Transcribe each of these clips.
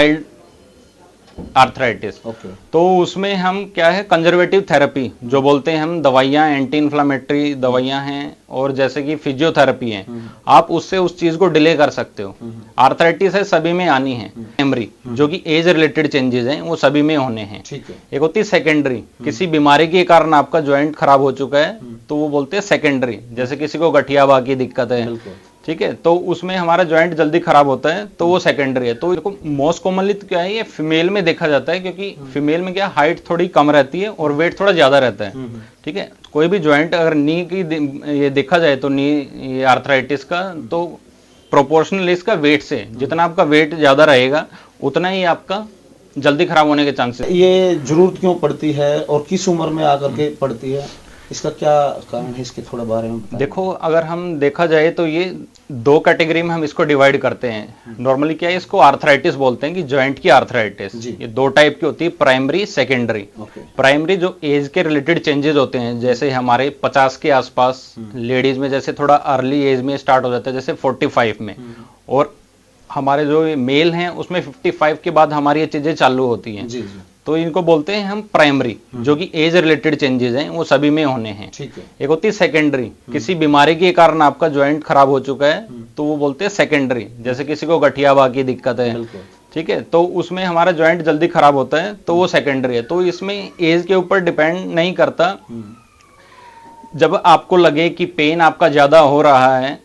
Mild arthritis. तो उसमें हम क्या है, कंजर्वेटिव थेरेपी जो बोलते हैं हम, दवाइयाँ एंटी इन्फ्लामेटरी दवाइयाँ हैं और जैसे कि फिजियोथेरेपी है, आप उससे उस चीज को डिले कर सकते हो। आर्थराइटिस है सभी में आनी है। प्राइमरी जो कि एज रिलेटेड चेंजेस हैं वो सभी में होने हैं। एक होती है सेकेंडरी, किसी बीमारी के कारण आपका ज्वाइंट खराब हो चुका है तो वो बोलते हैं सेकेंडरी, जैसे किसी को गठियावा की दिक्कत है, ठीक है, तो उसमें हमारा ज्वाइंट जल्दी खराब होता है तो वो सेकेंडरी है। तो देखो मोस्ट कॉमनली क्या है, ये फीमेल में देखा जाता है, क्योंकि फीमेल में क्या हाइट थोड़ी कम रहती है और वेट थोड़ा ज्यादा रहता है। ठीक है, कोई भी ज्वाइंट अगर नी की ये देखा जाए तो नी ये आर्थराइटिस का, तो प्रोपोर्शनल इसका वेट से, जितना आपका वेट ज्यादा रहेगा उतना ही आपका जल्दी खराब होने के चांसेस। ये जरूरत क्यों पड़ती है और किस उम्र में आकर के पड़ती है, इसका क्या कारण है, इसके थोड़ा बारे में बताएं। देखो अगर हम देखा जाए तो ये दो कैटेगरी में हम इसको डिवाइड करते हैं। नॉर्मली क्या है, इसको आर्थराइटिस बोलते हैं कि जॉइंट की आर्थराइटिस। ये दो टाइप की होती है, प्राइमरी सेकेंडरी। प्राइमरी जो एज के रिलेटेड चेंजेस होते हैं, जैसे हमारे 50 के आसपास, लेडीज में जैसे थोड़ा अर्ली एज में स्टार्ट हो जाता है, जैसे 45 में, और हमारे जो मेल हैं उसमें 55 के बाद हमारी ये चीजें चालू होती हैं। तो इनको बोलते हैं हम प्राइमरी, जो कि एज रिलेटेड चेंजेस हैं वो सभी में होने हैं। एक होती है सेकेंडरी, किसी बीमारी के कारण आपका ज्वाइंट खराब हो चुका है तो वो बोलते हैं सेकेंडरी, जैसे किसी को गठियावा की दिक्कत है, ठीक है, तो उसमें हमारा ज्वाइंट जल्दी खराब होता है तो वो सेकेंडरी है। तो इसमें एज के ऊपर डिपेंड नहीं करता। जब आपको लगे कि पेन आपका ज्यादा हो रहा है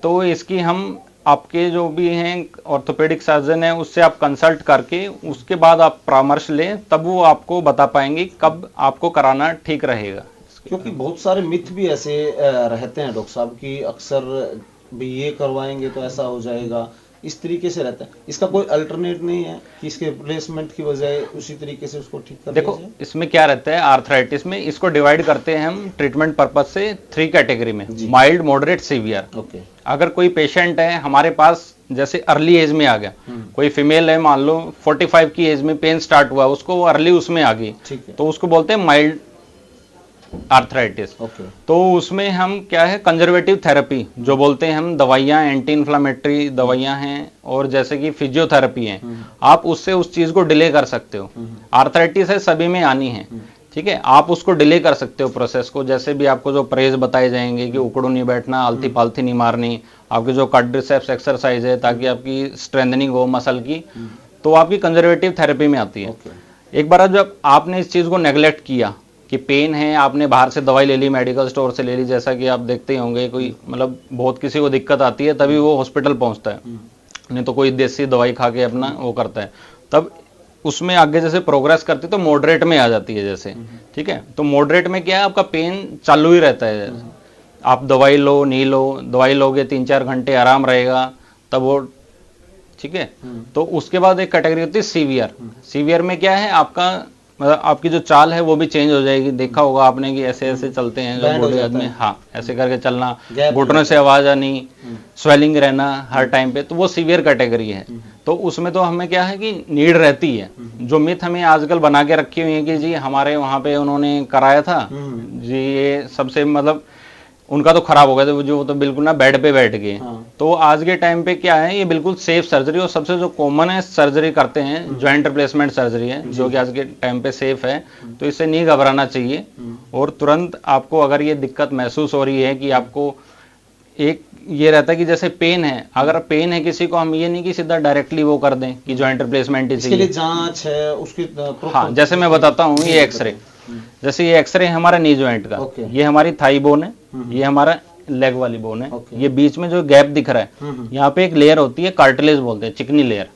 तो इसकी हम आपके जो भी हैं ऑर्थोपेडिक सर्जन है उससे आप कंसल्ट करके उसके बाद आप परामर्श लें, तब वो आपको बता पाएंगे कब आपको कराना ठीक रहेगा। क्योंकि बहुत सारे मिथ भी ऐसे रहते हैं डॉक्टर साहब की, अक्सर भी ये करवाएंगे तो ऐसा हो जाएगा, इस तरीके से रहता है। इसका कोई अल्टरनेट नहीं है कि इसके रिप्लेसमेंट की बजाय उसी तरीके से उसको ठीक कर दिया जाए? देखो इसमें क्या रहता है, आर्थराइटिस में इसको डिवाइड करते हैं हम ट्रीटमेंट पर्पज से 3 कैटेगरी में, माइल्ड, मॉडरेट, सीवियर। अगर कोई पेशेंट है हमारे पास जैसे अर्ली एज में आ गया, कोई फीमेल है मान लो 45 की एज में पेन स्टार्ट हुआ, उसको वो अर्ली उसमें आ गई, तो उसको बोलते हैं माइल्ड आर्थराइटिस। तो उसमें हम क्या है, कंजर्वेटिव थेरेपी जो बोलते हैं हम, दवाइयाँ एंटी इन्फ्लामेटरी दवाइयाँ हैं और जैसे कि फिजियोथेरेपी है, आप उससे उस चीज को डिले कर सकते हो। आर्थराइटिस है सभी में आनी है, ठीक है, आप उसको डिले कर सकते हो प्रोसेस को। जैसे भी आपको जो परहेज बताए जाएंगे कि उकड़ू नहीं बैठना, आलती पालती नहीं मारनी, आपकी जो क्वाड्रिसेप्स एक्सरसाइज है ताकि आपकी स्ट्रेंथनिंग हो मसल की, तो आपकी कंजर्वेटिव थेरेपी में आती है। एक बार जब आपने इस चीज को नेग्लेक्ट किया कि पेन है, आपने बाहर से दवाई ले ली, मेडिकल स्टोर से ले ली, जैसा कि आप देखते ही होंगे, कोई मतलब बहुत किसी को दिक्कत आती है तभी वो हॉस्पिटल पहुंचता है, नहीं तो कोई देसी दवाई खा के अपना वो करता है। तब उसमें आगे जैसे प्रोग्रेस करती है तो मॉडरेट में आ जाती है जैसे, ठीक है, तो मॉडरेट में क्या है, आपका पेन चालू ही रहता है, आप दवाई लो नहीं लो, दवाई लोगे 3-4 घंटे आराम रहेगा तब वो ठीक है। तो उसके बाद एक कैटेगरी होती है सीवियर। सीवियर में क्या है, आपका मतलब आपकी जो चाल है वो भी चेंज हो जाएगी। देखा होगा आपने कि ऐसे ऐसे चलते हैं जो बूढ़े आदमी, हाँ ऐसे करके चलना, घुटनों से आवाज आनी, स्वेलिंग रहना हर टाइम पे, तो वो सीवियर कैटेगरी है। तो उसमें तो हमें क्या है कि नीड रहती है। जो मिथ हमें आजकल बना के रखी हुई है कि जी हमारे वहां पे उन्होंने कराया था जी, ये सबसे मतलब उनका तो खराब हो गया था, जो तो बिल्कुल ना बेड पे बैठ गए। तो आज के टाइम पे क्या है, ये बिल्कुल सेफ सर्जरी और सबसे जो कॉमन है सर्जरी करते हैं, जॉइंट रिप्लेसमेंट सर्जरी है, जो कि आज के टाइम पे सेफ है। तो इससे नहीं घबराना चाहिए और तुरंत आपको अगर ये दिक्कत महसूस हो रही है कि आपको एक ये रहता है कि जैसे पेन है, अगर पेन है किसी को, हम ये नहीं कि सीधा डायरेक्टली वो कर दें कि जॉइंट रिप्लेसमेंट ही चाहिए। जांच है उसकी, हाँ जैसे मैं बताता हूँ, ये एक्सरे, जैसे ये एक्सरे है हमारा नी जॉइंट का, ये हमारी थाई बोन है, ये हमारा लेग वाली बोन है, ये बीच में जो गैप दिख रहा है यहाँ पे एक लेयर होती है, कार्टिलेज बोलते हैं, चिकनी लेयर,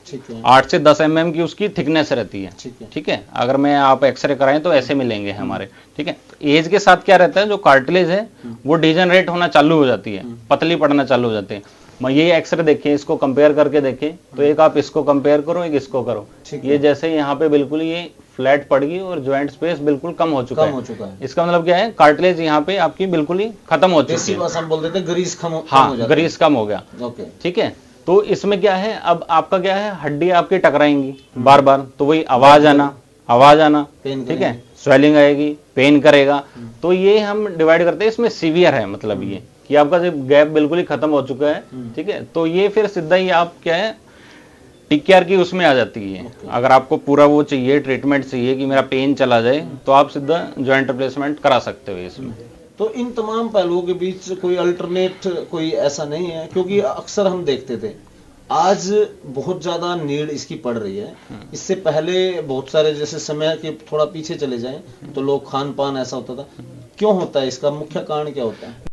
8 से 10 mm की उसकी थिकनेस रहती है, ठीक है। अगर मैं आप एक्सरे कराएं तो ऐसे मिलेंगे हमारे, ठीक है। तो एज के साथ क्या रहता है, जो कार्टिलेज है वो डिजनरेट होना चालू हो जाती है, पतली पड़ना चालू हो जाती है। मैं ये एक्सरे देखें, इसको कंपेयर करके देखें, तो एक आप इसको कंपेयर करो, एक इसको करो, ये जैसे यहाँ पे बिल्कुल ये फ्लैट पड़ गई और ज्वाइंट स्पेस बिल्कुल कम हो चुका है। इसका मतलब क्या है, कार्टिलेज यहाँ पे आपकी बिल्कुल ही खत्म हो चुकी है, हम बोल देते हैं ग्रीस कम, हाँ ग्रीस कम हो गया, ठीक है। तो इसमें क्या है, अब आपका क्या है, हड्डी आपकी टकराएंगी बार बार, तो वही आवाज आना, ठीक है, स्वेलिंग आएगी, पेन करेगा। तो ये हम डिवाइड करते हैं, इसमें सीवियर है, मतलब ये कि आपका जब गैप बिल्कुल ही खत्म हो चुका है, ठीक है। तो ये फिर सीधा ही आप क्या है, टिक केयर की उसमें आ जाती है। अगर आपको पूरा वो चाहिए, ट्रीटमेंट चाहिए कि मेरा पेन चला जाए, तो आप सीधा जॉइंट रिप्लेसमेंट करा सकते हो इसमें। तो इन तमाम पहलुओं के बीच कोई अल्टरनेट कोई ऐसा नहीं है? क्योंकि अक्सर हम देखते थे, आज बहुत ज्यादा नीड इसकी पड़ रही है। इससे पहले बहुत सारे, जैसे समय के थोड़ा पीछे चले जाएं तो लोग खान पान ऐसा होता था। क्यों होता है? इसका मुख्य कारण क्या होता है?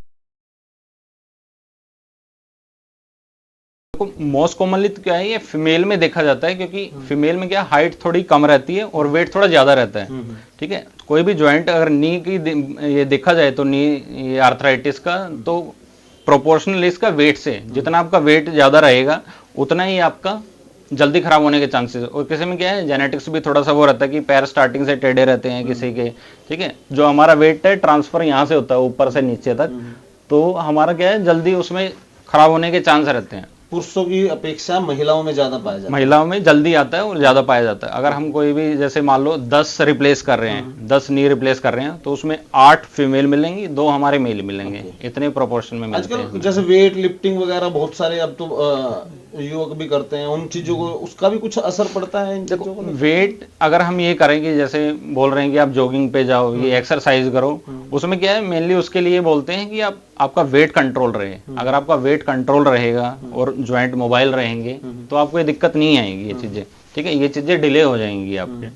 मोस्ट कॉमनली तो क्या है, ये फीमेल में देखा जाता है, क्योंकि फीमेल में क्या हाइट थोड़ी कम रहती है और वेट थोड़ा ज्यादा रहता है। ठीक है, कोई भी जॉइंट अगर नी की ये देखा जाए तो नी ये आर्थराइटिस का, तो प्रोपोर्शनल इसका वेट से, जितना आपका वेट ज्यादा रहेगा उतना ही आपका जल्दी खराब होने के चांसेस। और किसी में क्या है, जेनेटिक्स भी थोड़ा सा वो रहता है कि पैर स्टार्टिंग से टेढ़े रहते हैं किसी के। ठीक है, जो हमारा वेट है ट्रांसफर यहाँ से होता है ऊपर से नीचे तक, तो हमारा क्या है, जल्दी उसमें खराब होने के चांस रहते हैं। पुरुषों की अपेक्षा महिलाओं में ज्यादा पाया जाता है। महिलाओं में जल्दी आता है और ज्यादा पाया जाता है। अगर हम कोई भी, जैसे मान लो 10 रिप्लेस कर रहे हैं, 10 नी रिप्लेस कर रहे हैं, तो उसमें 8 फीमेल मिलेंगी, 2 हमारे मेल मिलेंगे। इतने प्रोपोर्शन में मिलते हैं। आजकल जैसे वेट लिफ्टिंग वगैरह बहुत सारे अब तो युवक भी करते हैं, उन चीजों को, उसका भी कुछ असर पड़ता है इन चीजों को? वेट अगर हम ये करेंगे, जैसे बोल रहे हैं कि आप जॉगिंग पे जाओ, ये एक्सरसाइज करो, उसमें क्या है, मेनली उसके लिए बोलते हैं कि आपका वेट कंट्रोल रहे। अगर आपका वेट कंट्रोल रहेगा और ज्वाइंट मोबाइल रहेंगे, तो आपको ये दिक्कत नहीं आएगी ये चीजें। ठीक है, ये चीजें डिले हो जाएंगी आपके।